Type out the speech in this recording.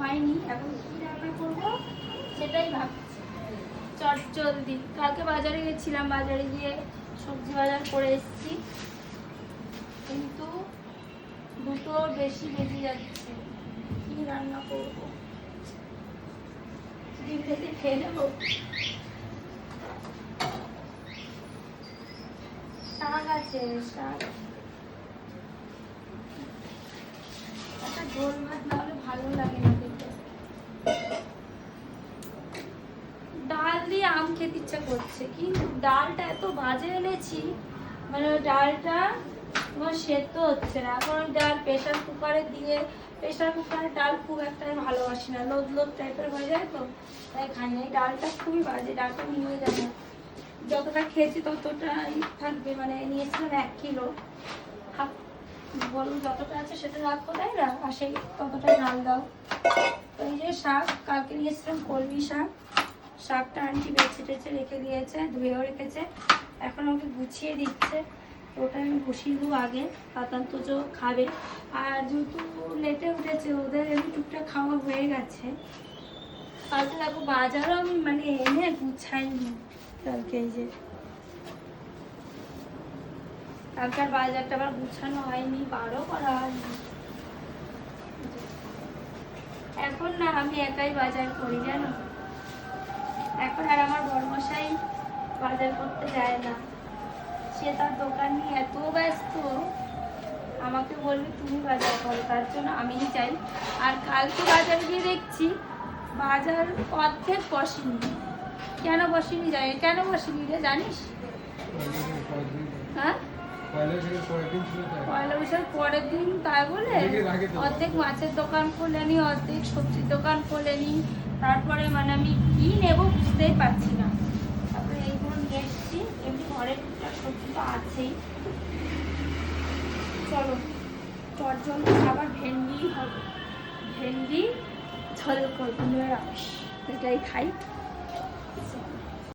হয়নি, এখন কি রান্না করবো সেটাই ভাবছি। চটজলদি কালকে বাজারে গেছিলাম, বাজারে গিয়ে সবজি বাজার করে এসেছি, কিন্তু দুটোর বেশি বেজে যাচ্ছে। কি রান্না করবো? ডিম ভেজে খেয়ে নেবো। শাক আছে, শাক একটা ঝোল ভাত না হলে ভালো লাগে না খেতে। ডাল দিয়ে আম খেতে ইচ্ছা করছে, কিন্তু ডালটা এত বাজে এনেছি, মানে ডালটা আমার সেদ্ধ হচ্ছে না। এখন ডাল প্রেশার কুকারে দিয়ে, প্রেশার কুকারের ডাল খুব একটা আমি ভালোবাসি না, লোদ লোদ টাইপের হয়ে যায় তো, তাই খাই না। এই ডালটা খুবই বাজে, ডালটা নিয়ে যাবে, যতটা খেয়েছি ততটাই থাকবে, মানে নিয়েছিলাম 1 কিলো, বলুন যতটা আছে সেটা রাখো, তাই না? আর সেই ততটাই ডাল দাও। তো এই যে শাক কালকে নিয়েছিলাম, কলমি শাক, শাকটা আন্টি বেছে টেছে রেখে দিয়েছে, ধুয়েও রেখেছে, এখন ওকে গুছিয়ে দিচ্ছে। ওটা আমি বসিয়ে দেবো আগে, পাতান্ত খাবে। আর যেহেতু লেটে উঠেছে, ওদের এমনি টুকটাক খাওয়া হয়ে গেছে। কালকে দেখো বাজারও আমি মানে এনে গুছাইনি কালকে, এই যে কালকে আর বাজারটা আবার গুছানো হয়নি, বারও করা হয়নি। এখন না আমি একাই বাজার করি, জানো, এখন আর আমার বড়মশাই বাজার করতে যায় না, সে তার দোকান নিয়ে এত ব্যস্ত, আমাকে বলবে তুমি বাজার করো, তার জন্য আমিই যাই। আর কালকে বাজারে গিয়ে দেখছি বাজার অর্ধেক বসেনি। কেন বসেনি জানি, কেন বসেনি রে জানিস? হ্যাঁ, পয়লা বৈশাখ পরের দিন, তাই বলে অর্ধেক মাছের দোকান খোলেনি, অর্ধেক সবজির দোকান খোলেনি। তারপরে মানে আমি কি নেবো বুঝতেই পারছি না। তারপরে এইগুলো নিয়ে এসেছি, এমনি ঘরের টুকটাক সবজি তো আছেই। চলো চটজল আবার ভেন্ডি হবে, ভেন্ডি ঝোল করবো, নিরামিষ, এটাই খাই।